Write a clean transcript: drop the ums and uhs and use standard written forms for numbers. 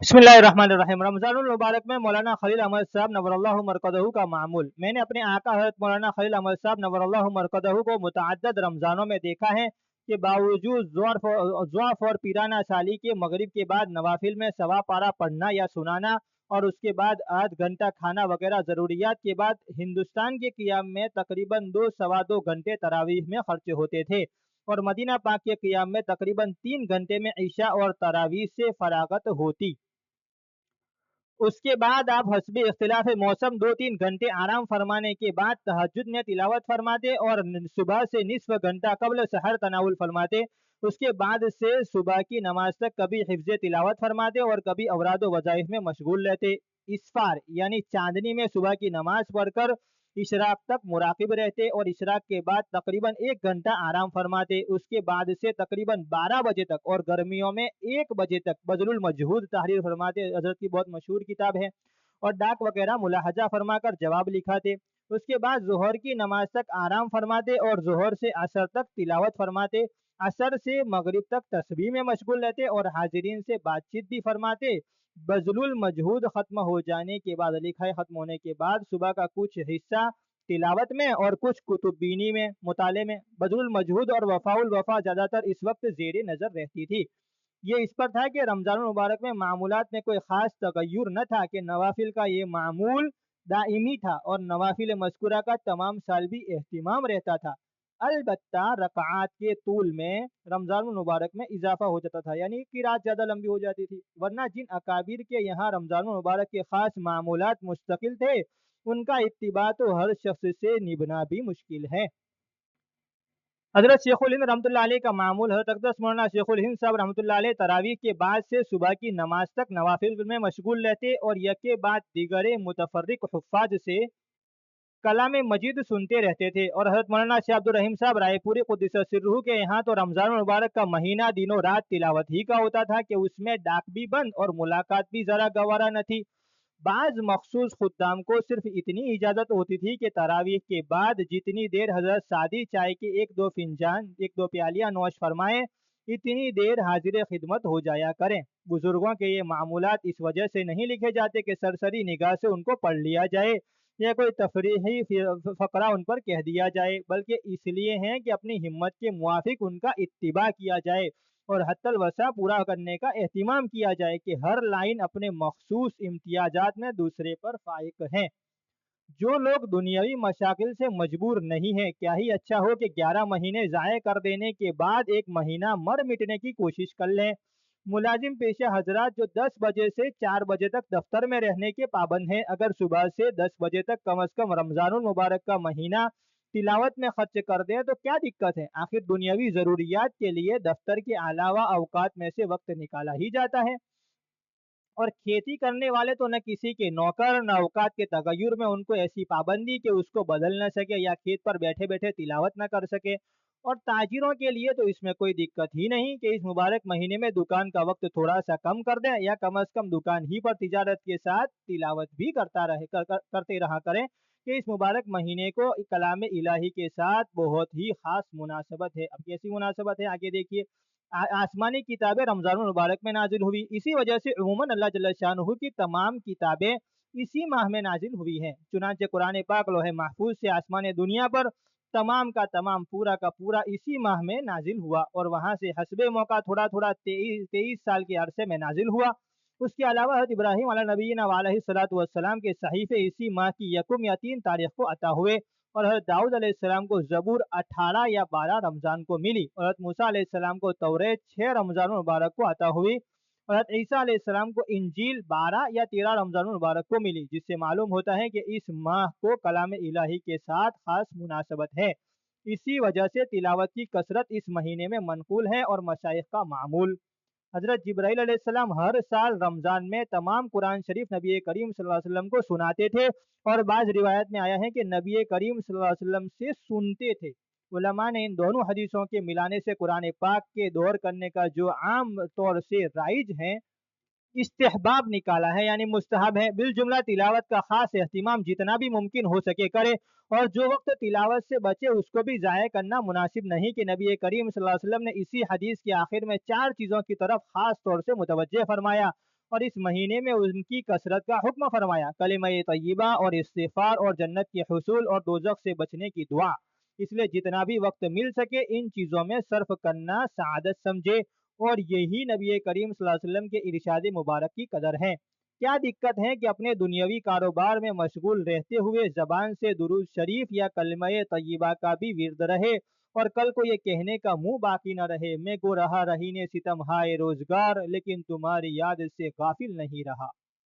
बिस्मिल्लाहिर्रहमानिर्रहीम। रमज़ानुल मुबारक में मौलाना खलील अहमद साहब नव्वरल्लाहु मरकदहू का मामूल। मैंने अपने आका हज़रत मौलाना खलील अहमद साहब नव्वरल्लाहु मरकदहू को मुतअद्दिद रमज़ानों में देखा है कि बावजूद ज़ौफ़ और पीराना साली के मगरिब के बाद नवाफिल में सवा पारा पढ़ना या सुनाना और उसके बाद आध घंटा खाना वगैरह ज़रूरियात के बाद हिंदुस्तान के क़ियाम में तकरीबन 2 सवा 2 घंटे तरावीह में खर्च होते थे और मदीना पाक के क़ियाम में तकरीबन 3 घंटे में इशा और तरावीह से फरागत होती। उसके बाद आप हस्बे इख्तिलाफ मौसम 2-3 घंटे आराम फरमाने के बाद तहज्जुद में तिलावत फरमाते और सुबह से निस्फ घंटा कबल सहर तनाउल फरमाते। उसके बाद से सुबह की नमाज तक कभी हिफ्ज़ तिलावत फरमाते और कभी औराद वज़ाइफ में मशगूल रहते। इसफार यानी चांदनी में सुबह की नमाज पढ़कर इशराक तक मुराकिब रहते और इशराक के बाद तकरीबन 1 घंटा आराम फरमाते। उसके बाद से तकरीबन 12 बजे तक और गर्मियों में 1 बजे तक बज़लुल मजहूद तहरीर फरमाते। हज़रत की बहुत मशहूर किताब है और डाक वगैरह मुलाहजा फरमाकर जवाब लिखाते। उसके बाद ज़ोहर की नमाज तक आराम फरमाते और ज़ोहर से असर तक तिलावत फरमाते। असर से मगरिब तक तस्बीह में मशगूल रहते और हाजिरीन से बातचीत भी फरमाते। बज़लुल मजहूद ख़त्म हो जाने के बाद, लिखाई ख़त्म होने के बाद सुबह का कुछ हिस्सा तिलावत में और कुछ कुतुबीनी में मुताले में। बज़लुल मजहूद और वफ़ाउल वफ़ा ज़्यादातर इस वक्त ज़ेरे नज़र रहती थी। ये इस पर था कि रमज़ानुल मुबारक में मामूलात में कोई ख़ास तगय्युर न था कि नवाफिल का ये मामूल दाइमी था और नवाफिल मज़कूरा का तमाम साल भी एहतिमाम रहता था। अलबत्ता रकात के तूल में रमज़ानुल मुबारक में इजाफा हो जाता था, यानी कि रात ज़्यादा लंबी हो जाती थी। वरना जिन अकाबिर के यहाँ रमज़ानुल मुबारक के ख़ास मामूलात मुस्तकिल थे, उनका इत्तिबा तो हर शख्स से निभना भी मुश्किल है। हज़रत शेखुल हिंद रहमतुल्लाह अलैह का मामूल हज़रत अक़दस मौलाना शेखुल हिंद साहब रहमतुल्लाह अलैह तरावीह के बाद से सुबह की नमाज तक नवाफिल में मशगूल रहते और यके बाद दीगरे मुतफर्रिक हुफ़्फ़ाज़ से कलाम मजीद सुनते रहते थे। और हज़रत मौलाना शेख अब्दुल रहीम साहब रायपुरी क़ुद्दस सिर्रुहु के यहाँ तो रमज़ान मुबारक का महीना दिनों रात तिलावत ही का होता था कि उसमें डाक भी बंद और मुलाकात भी ज़रा गवारा न थी। बाज़ मखसूस खुद्दाम को सिर्फ इतनी इजाज़त होती थी कि तरावीह के बाद जितनी देर हज़रत सादी चाय के 1-2 प्यालियाँ नोश फरमाएँ, इतनी देर हाजिर खिदमत हो जाया करें। बुजुर्गों के ये मामूलात इस वजह से नहीं लिखे जाते कि सरसरी निगाह से उनको पढ़ लिया जाए या कोई तफरीही फ़करा उन पर कह दिया जाए, बल्कि इसलिए हैं कि अपनी हिम्मत के मुआफिक उनका इत्तिबा किया जाए और हत्तल वसा पूरा करने का एहतिमाम किया जाए कि हर लाइन अपने मखसूस इम्तियाजात में दूसरे पर फाइक हैं। जो लोग दुनियावी मशाकिल से मजबूर नहीं हैं, क्या ही अच्छा हो कि 11 महीने ज़ाये कर देने के बाद 1 महीना मर मिटने की कोशिश कर लें। मुलाजिम पेशा हजरात जो 10 बजे से 4 बजे तक दफ्तर में रहने के पाबंद हैं, अगर सुबह से 10 बजे तक कम अज़ कम रमज़ानुल मुबारक का महीना तिलावत में खर्च कर दें तो क्या दिक्कत है? आखिर दुनियावी ज़रूरियात के लिए दफ्तर के अलावा अवकात में से वक्त निकाला ही जाता है। और खेती करने वाले तो न किसी के नौकर न औकात के तगय्युर में उनको ऐसी पाबंदी कि उसको बदल न सके या खेत पर बैठे बैठे तिलावत न कर सके। और ताजिरों के लिए तो इसमें कोई दिक्कत ही नहीं कि इस मुबारक महीने में दुकान का वक्त थोड़ा सा कम कर दें या कम अज़ कम दुकान ही पर तिजारत के साथ तिलावत भी करते रहा करें कि इस मुबारक महीने को कलाम इलाही के साथ बहुत ही ख़ास मुनासबत है। अब कैसी मुनासबत है आगे देखिए। आसमानी किताबें रमज़ानुल मुबारक में नाजिल हुई, इसी वजह से उमूमन अल्लाह जल्ल शानुहु की तमाम किताबें इसी माह में नाजिल हुई हैं। चुनांचे कुरान पाक लोहे महफूज से आसमान दुनिया पर तमाम का तमाम पूरा का पूरा इसी माह में नाजिल हुआ और वहाँ से हस्बे मौका थोड़ा थोड़ा 23 साल के अरसे में नाजिल हुआ। उसके अलावा हज़रत इब्राहीम अला नबीना व अलैहिस्सलातु वस्सलाम के सहीफ़े इसी माह की यकुम या 3 तारीख को अता हुए और हज़रत दाऊद अलैहिस्सलाम को ज़बूर 18 या 12 रमज़ान को मिली और हज़रत मूसा अलैहिस्सलाम को तौरेत 6 रमज़ानुल मुबारक को अता हुई और हज़रत ईसा अलैहिस्सलाम को इंजील 12 या 13 रमज़ानुल मुबारक को मिली, जिससे मालूम होता है कि इस माह को कलाम इलाही के साथ खास मुनासबत है। इसी वजह से तिलावत की कसरत इस महीने में मनकूल है और मशाइख का मामूल। हज़रत जिब्राईल अलैहिस्सलाम हर साल रमज़ान में तमाम कुरान शरीफ नबी करीम सल्लल्लाहु अलैहि वसल्लम को सुनाते थे और बाज़ रिवायत में आया है कि नबी करीम सल्लल्लाहु अलैहि वसल्लम से सुनते थे। उलमा ने इन दोनों हदीसों के मिलाने से कुरान पाक के दौर करने का जो आम तौर से राइज है इस्तेहबाब निकाला है, यानी मुस्तहब है। बिल जुमला तिलावत का खास एहतिमाम जितना भी मुमकिन हो सके करे और जो वक्त तिलावत से बचे उसको भी ज़ाय करना मुनासिब नहीं कि नबी करीम सल्लल्लाहु अलैहि वसल्लम ने इसी हदीस के आखिर में 4 चीज़ों की तरफ खास तौर से मुतवज्जे फरमाया। और इस महीने में उनकी कसरत का हुक्म फरमाया, कलिमा तय्यबा और इस्तिग़फ़ार और जन्नत के हुसूल और दोज़ख से बचने की दुआ। इसलिए जितना भी वक्त मिल सके इन चीज़ों में सर्फ करना सआदत समझे, और यही नबी करीम सल्लल्लाहु अलैहि वसल्लम के इरशाद मुबारक की कदर है। क्या दिक्कत है कि अपने दुनियावी कारोबार में मशगूल रहते हुए ज़बान से दुरूद शरीफ या कलमा तय्यबा का भी विर्द रहे, और कल को ये कहने का मुंह बाकी न रहे, मैं गो रहा रही ने सितम हाय रोजगार, लेकिन तुम्हारी याद से गाफिल नहीं रहा।